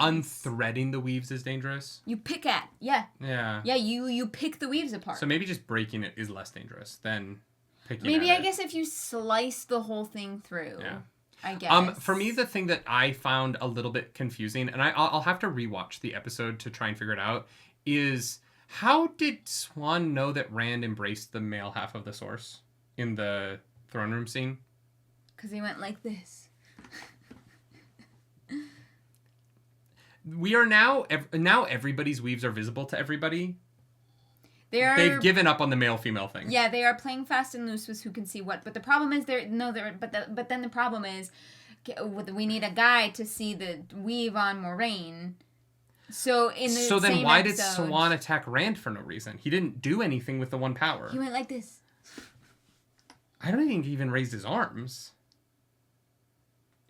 [SPEAKER 1] unthreading the weaves is dangerous?
[SPEAKER 2] You pick at, yeah.
[SPEAKER 1] Yeah.
[SPEAKER 2] Yeah, you pick the weaves apart.
[SPEAKER 1] So maybe just breaking it is less dangerous than picking
[SPEAKER 2] maybe
[SPEAKER 1] at
[SPEAKER 2] I guess if you slice the whole thing through.
[SPEAKER 1] Yeah.
[SPEAKER 2] I guess.
[SPEAKER 1] For me, the thing that I found a little bit confusing, and I'll have to rewatch the episode to try and figure it out, is how did Swan know that Rand embraced the male half of the Source in the throne room scene?
[SPEAKER 2] Because he went like this.
[SPEAKER 1] We are now everybody's weaves are visible to everybody.
[SPEAKER 2] They've
[SPEAKER 1] given up on the male-female thing.
[SPEAKER 2] Yeah, they are playing fast and loose with who can see what. But the problem is but then the problem is we need a guy to see the weave on Moraine. So then
[SPEAKER 1] why did Swan attack Rand for no reason? He didn't do anything with the one power.
[SPEAKER 2] He went like this.
[SPEAKER 1] I don't think he even raised his arms.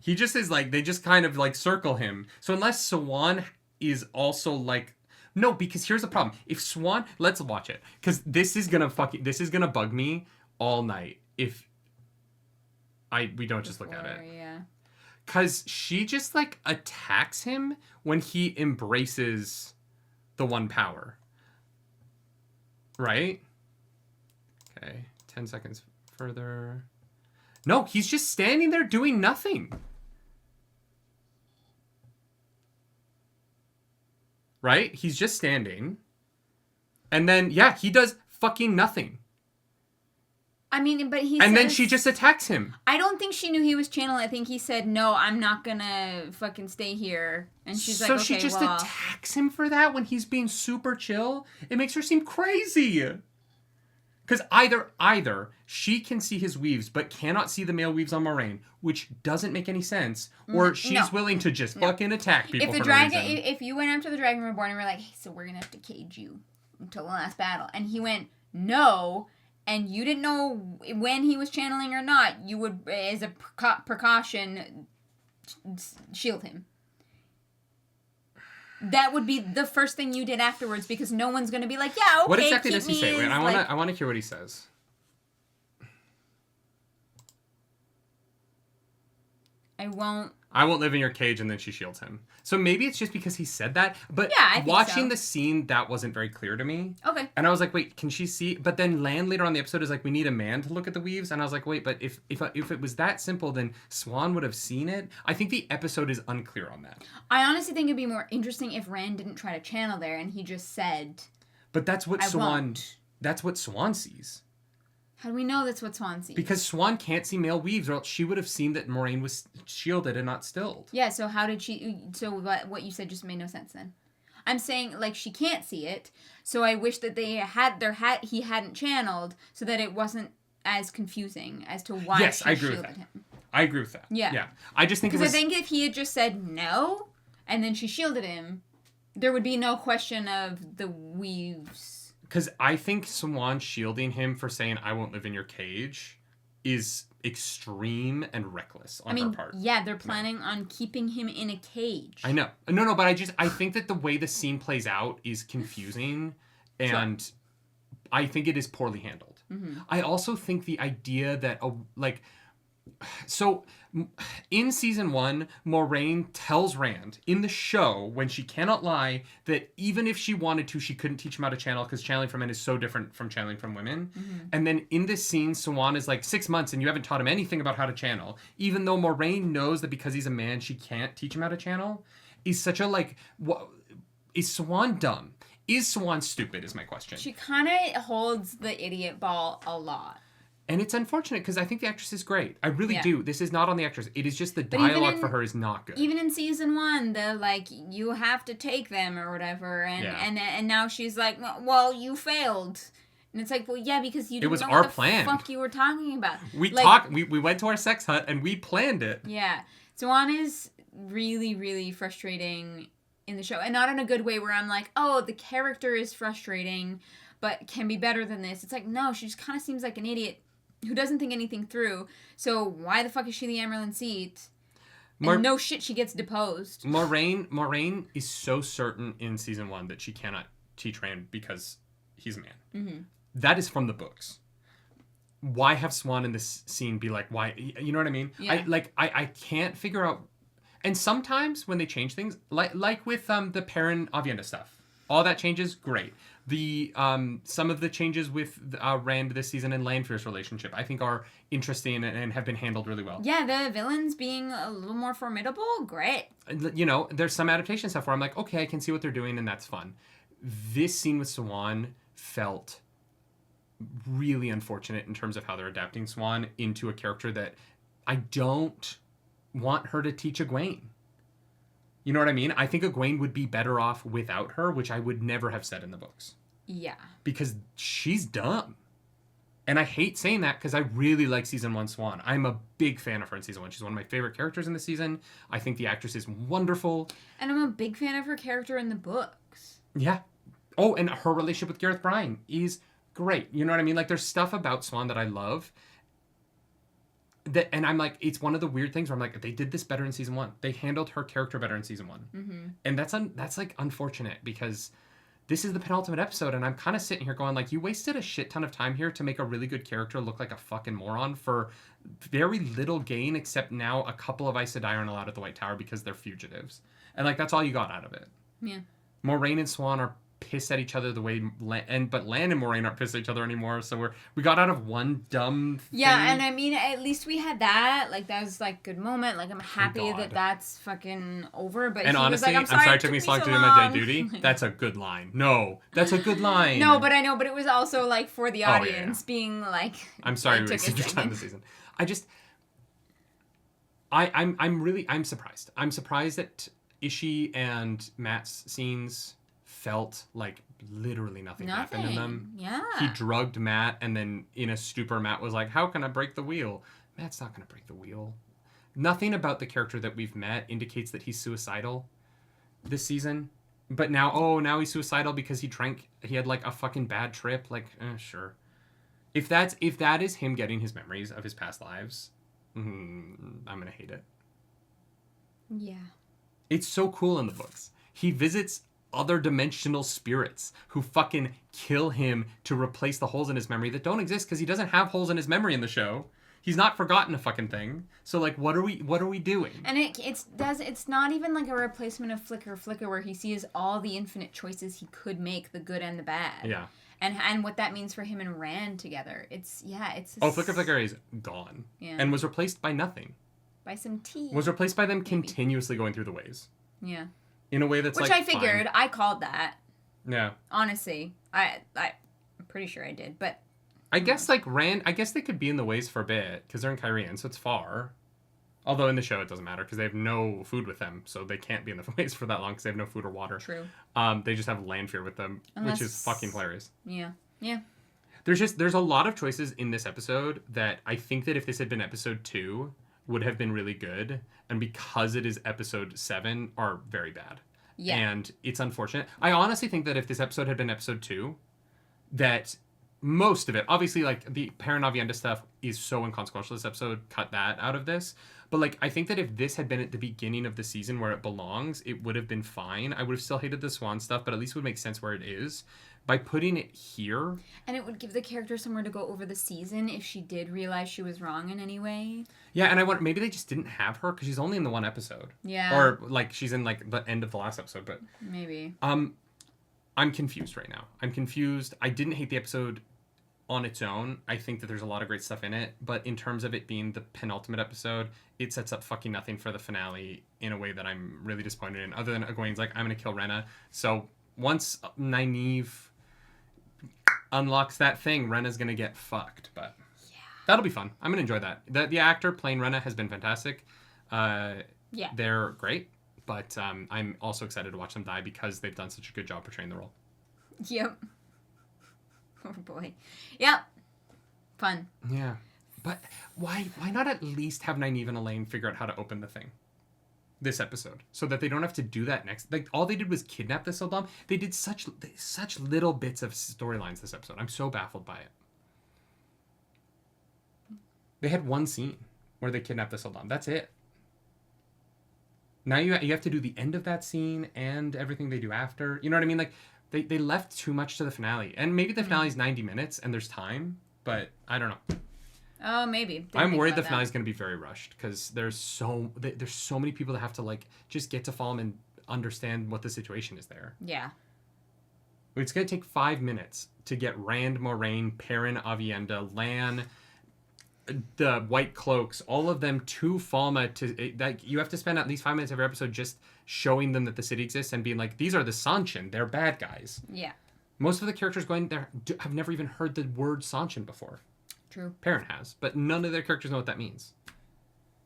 [SPEAKER 1] He just is like, they just kind of like circle him. So unless Swan is also like, no, because here's the problem. If Swan, let's watch it. Because this is gonna bug me all night if we don't just look at it.
[SPEAKER 2] Yeah.
[SPEAKER 1] Because she just like attacks him when he embraces the one power. Right? Okay, 10 seconds further. No, he's just standing there doing nothing. Right? He's just standing. And then, yeah, he does fucking nothing.
[SPEAKER 2] I mean, but he
[SPEAKER 1] And then she just attacks him.
[SPEAKER 2] I don't think she knew he was channeling. I think he said, no, I'm not gonna fucking stay here. And she's like, okay,
[SPEAKER 1] So she just attacks him for that when he's being super chill? It makes her seem crazy. Because either she can see his weaves but cannot see the male weaves on Moraine, which doesn't make any sense, or she's willing to just fucking attack people
[SPEAKER 2] if
[SPEAKER 1] for no reason.
[SPEAKER 2] If you went after the Dragon Reborn and were like, hey, so we're gonna have to cage you until the last battle, and he went, no, and you didn't know when he was channeling or not, you would, as a precaution, shield him. That would be the first thing you did afterwards, because no one's going to be like, yeah, okay,
[SPEAKER 1] what exactly
[SPEAKER 2] keep
[SPEAKER 1] does he
[SPEAKER 2] me
[SPEAKER 1] say? Wait,
[SPEAKER 2] as,
[SPEAKER 1] I want to hear what he says.
[SPEAKER 2] I won't
[SPEAKER 1] live in your cage, and then she shields him. So maybe it's just because he said that. But
[SPEAKER 2] yeah, I think
[SPEAKER 1] watching
[SPEAKER 2] so.
[SPEAKER 1] the scene, that wasn't very clear to me.
[SPEAKER 2] Okay.
[SPEAKER 1] And I was like, wait, can she see? But then Lan later on in the episode is like, we need a man to look at the weaves. And I was like, wait, but if it was that simple, then Swan would have seen it. I think the episode is unclear on that.
[SPEAKER 2] I honestly think it'd be more interesting if Rand didn't try to channel there and he just said,
[SPEAKER 1] but that's what Swan sees.
[SPEAKER 2] How do we know that's what Swan sees?
[SPEAKER 1] Because Swan can't see male weaves, or else she would have seen that Moraine was shielded and not stilled.
[SPEAKER 2] Yeah, so how did she... So what you said just made no sense then. I'm saying, like, she can't see it, so I wish that he hadn't channeled so that it wasn't as confusing as to why she shielded him.
[SPEAKER 1] I agree with that.
[SPEAKER 2] Yeah.
[SPEAKER 1] I just think
[SPEAKER 2] because I think if he had just said no, and then she shielded him, there would be no question of the weaves...
[SPEAKER 1] Because I think Swan shielding him for saying, I won't live in your cage, is extreme and reckless on her part.
[SPEAKER 2] Yeah, they're planning on keeping him in a cage.
[SPEAKER 1] I know. No, but I think that the way the scene plays out is confusing, and I think it is poorly handled.
[SPEAKER 2] Mm-hmm.
[SPEAKER 1] I also think the idea that, so in season 1, Moraine tells Rand in the show, when she cannot lie, that even if she wanted to, she couldn't teach him how to channel because channeling from men is so different from channeling from women. Mm-hmm. And then in this scene, Swan is like 6 months and you haven't taught him anything about how to channel, even though Moraine knows that because he's a man, she can't teach him how to channel. Is such a is Swan dumb? Is Swan stupid is my question.
[SPEAKER 2] She kind of holds the idiot ball a lot.
[SPEAKER 1] And it's unfortunate because I think the actress is great. I really do. This is not on the actress. It is just the dialogue for her is not good.
[SPEAKER 2] Even in season 1, they're like, you have to take them or whatever. And now she's like, well, you failed. And it's like, well, yeah, because you didn't know what the fuck you were talking about.
[SPEAKER 1] We went to our sex hut and we planned it.
[SPEAKER 2] Yeah. Swan is really, really frustrating in the show. And not in a good way where I'm like, oh, the character is frustrating, but can be better than this. It's like, no, she just kind of seems like an idiot who doesn't think anything through. So why the fuck is she the Amerlin seat? And no shit, she gets deposed.
[SPEAKER 1] Moraine is so certain in season 1 that she cannot teach Rand because he's a man.
[SPEAKER 2] Mm-hmm.
[SPEAKER 1] That is from the books. Why have Swan in this scene be like, why? You know what I mean?
[SPEAKER 2] Yeah.
[SPEAKER 1] I can't figure out. And sometimes when they change things, like with the Perrin Avienda stuff, all that changes, great. The some of the changes with Rand this season and Lanfear's relationship, I think, are interesting and have been handled really well.
[SPEAKER 2] Yeah, the villains being a little more formidable, great.
[SPEAKER 1] You know, there's some adaptation stuff where I'm like, okay, I can see what they're doing, and that's fun. This scene with Swan felt really unfortunate in terms of how they're adapting Swan into a character that I don't want her to teach Egwene. You know what I mean? I think Egwene would be better off without her, which I would never have said in the books.
[SPEAKER 2] Yeah.
[SPEAKER 1] Because she's dumb. And I hate saying that because I really like season 1 Swan. I'm a big fan of her in season 1. She's one of my favorite characters in the season. I think the actress is wonderful.
[SPEAKER 2] And I'm a big fan of her character in the books.
[SPEAKER 1] Yeah. Oh, and her relationship with Gareth Bryan is great. You know what I mean? Like, there's stuff about Swan that I love. and I'm like, it's one of the weird things where I'm like, they did this better in season 1. They handled her character better in season 1.
[SPEAKER 2] Mm-hmm.
[SPEAKER 1] And that's like unfortunate because this is the penultimate episode, and I'm kind of sitting here going like, you wasted a shit ton of time here to make a really good character look like a fucking moron for very little gain, except now a couple of Aes Sedai aren't allowed at the White Tower because they're fugitives. And like, that's all you got out of it.
[SPEAKER 2] Yeah.
[SPEAKER 1] Moraine and Swan are pissed at each other the way but Lan and Moraine aren't pissed at each other anymore, so we got out of one dumb thing.
[SPEAKER 2] Yeah, and I mean, at least we had that. Like, that was like good moment. Like, I'm happy that that's fucking over. But
[SPEAKER 1] and
[SPEAKER 2] he
[SPEAKER 1] honestly,
[SPEAKER 2] was like, I'm sorry
[SPEAKER 1] it took me so long to do my day duty. That's a good line. No, that's a good line.
[SPEAKER 2] No, but I know, but it was also like for the audience being like,
[SPEAKER 1] I'm sorry we wasted your time this season. I'm surprised. I'm surprised that Ishii and Matt's scenes felt like literally nothing happened in them.
[SPEAKER 2] Yeah.
[SPEAKER 1] He drugged Matt, and then in a stupor, Matt was like, how can I break the wheel? Matt's not going to break the wheel. Nothing about the character that we've met indicates that he's suicidal this season. But now he's suicidal because he had like a fucking bad trip. Like, sure. If that is him getting his memories of his past lives, I'm going to hate it.
[SPEAKER 2] Yeah.
[SPEAKER 1] It's so cool in the books. He visits other dimensional spirits who fucking kill him to replace the holes in his memory that don't exist because he doesn't have holes in his memory in the show. He's not forgotten a fucking thing. So like, what are we doing?
[SPEAKER 2] And it's not even like a replacement of Flicker where he sees all the infinite choices he could make, the good and the bad.
[SPEAKER 1] Yeah.
[SPEAKER 2] And what that means for him and Rand together.
[SPEAKER 1] Flicker is gone.
[SPEAKER 2] Yeah.
[SPEAKER 1] And was replaced by nothing.
[SPEAKER 2] By some tea.
[SPEAKER 1] Was replaced by them continuously going through the ways.
[SPEAKER 2] Yeah.
[SPEAKER 1] In a way that's
[SPEAKER 2] Which
[SPEAKER 1] like,
[SPEAKER 2] I figured.
[SPEAKER 1] fine.
[SPEAKER 2] I called that.
[SPEAKER 1] Yeah.
[SPEAKER 2] Honestly. I'm pretty sure I did, but...
[SPEAKER 1] I guess, like, Rand... I guess they could be in the ways for a bit, because they're in Kyrian, so it's far. Although in the show it doesn't matter, because they have no food with them, so they can't be in the ways for that long, because they have no food or water.
[SPEAKER 2] True.
[SPEAKER 1] They just have Lanfear with them, which is fucking hilarious.
[SPEAKER 2] Yeah. Yeah.
[SPEAKER 1] There's a lot of choices in this episode that I think that if this had been episode 2... would have been really good, and because it is episode 7, are very bad.
[SPEAKER 2] Yeah.
[SPEAKER 1] And it's unfortunate. I honestly think that if this episode had been episode 2, that most of it, obviously, like, the Paranavienda stuff is so inconsequential this episode, cut that out of this. But, like, I think that if this had been at the beginning of the season where it belongs, it would have been fine. I would have still hated the Swan stuff, but at least it would make sense where it is. By putting it here...
[SPEAKER 2] And it would give the character somewhere to go over the season if she did realize she was wrong in any way.
[SPEAKER 1] Yeah, and I wonder, maybe they just didn't have her, because she's only in the one episode.
[SPEAKER 2] Yeah.
[SPEAKER 1] Or, like, she's in, like, the end of the last episode, but...
[SPEAKER 2] Maybe.
[SPEAKER 1] I'm confused right now. I'm confused. I didn't hate the episode on its own. I think that there's a lot of great stuff in it, but in terms of it being the penultimate episode, it sets up fucking nothing for the finale in a way that I'm really disappointed in, other than Egwene's like, I'm gonna kill Rhaena. So once Nynaeve unlocks that thing, Rhaena's gonna get fucked, but that'll be fun. I'm gonna enjoy that. The actor playing Rhaena has been fantastic. They're great, but I'm also excited to watch them die because they've done such a good job portraying the role.
[SPEAKER 2] Yep. Oh boy. Yep. Fun.
[SPEAKER 1] Yeah. But why not at least have Nynaeve and Elaine figure out how to open the thing this episode so that they don't have to do that next? Like, all they did was kidnap the Sildam. They did such little bits of storylines this episode. I'm so baffled by it. They had one scene where they kidnapped the Sildam. That's it. Now you have to do the end of that scene and everything they do after. You know what I mean? Like, they left too much to the finale. And maybe the finale is 90 minutes and there's time, but I don't know.
[SPEAKER 2] Oh, maybe.
[SPEAKER 1] I'm worried the finale is going to be very rushed because there's so many people that have to, like, just get to Falm and understand what the situation is there.
[SPEAKER 2] Yeah.
[SPEAKER 1] It's going to take 5 minutes to get Rand, Moraine, Perrin, Avienda, Lan, the White Cloaks, all of them to Falma. You have to spend at least 5 minutes every episode just showing them that the city exists and being like, these are the Sanchin. They're bad guys.
[SPEAKER 2] Yeah.
[SPEAKER 1] Most of the characters going there have never even heard the word Sanchin before.
[SPEAKER 2] True.
[SPEAKER 1] Perrin has, but none of their characters know what that means.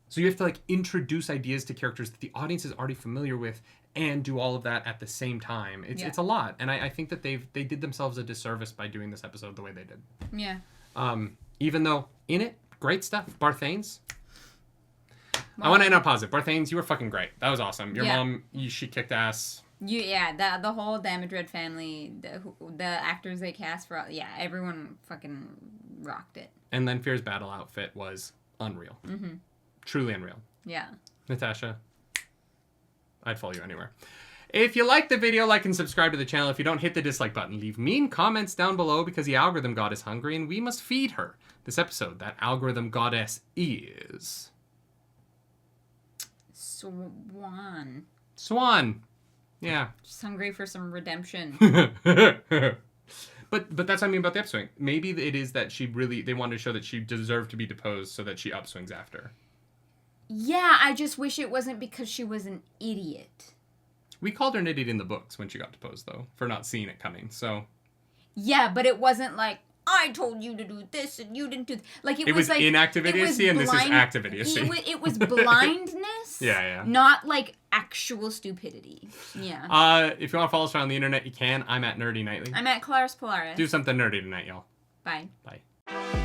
[SPEAKER 1] So you have to, like, introduce ideas to characters that the audience is already familiar with and do all of that at the same time. It's a lot. And I think that they did themselves a disservice by doing this episode the way they did.
[SPEAKER 2] Yeah.
[SPEAKER 1] Even though in it, great stuff. Barthanes. I want to end on positive. Barthanes, you were fucking great. That was awesome. Your mom, she kicked ass.
[SPEAKER 2] The whole Damage Red family, the actors they cast for, everyone fucking rocked it.
[SPEAKER 1] And Lanfear's battle outfit was unreal. Truly unreal.
[SPEAKER 2] Yeah.
[SPEAKER 1] Natasha, I'd follow you anywhere. If you like the video, like and subscribe to the channel. If you don't, hit the dislike button. Leave mean comments down below because the algorithm god is hungry and we must feed her. This episode, that algorithm goddess is...
[SPEAKER 2] Swan.
[SPEAKER 1] Swan. Yeah.
[SPEAKER 2] Just hungry for some redemption.
[SPEAKER 1] But that's what I mean about the upswing. Maybe it is that they wanted to show that she deserved to be deposed so that she upswings after.
[SPEAKER 2] Yeah, I just wish it wasn't because she was an idiot.
[SPEAKER 1] We called her an idiot in the books when she got deposed, though, for not seeing it coming, so...
[SPEAKER 2] Yeah, but it wasn't like, I told you to do this and you didn't do this. Like, it was like...
[SPEAKER 1] inactive idiocy and this is active idiocy.
[SPEAKER 2] It was blindness,
[SPEAKER 1] yeah.
[SPEAKER 2] not like actual stupidity. Yeah.
[SPEAKER 1] If you want to follow us around the internet, you can. I'm at Nerdy Nightly.
[SPEAKER 2] I'm at Claris Polaris.
[SPEAKER 1] Do something nerdy tonight, y'all.
[SPEAKER 2] Bye.
[SPEAKER 1] Bye.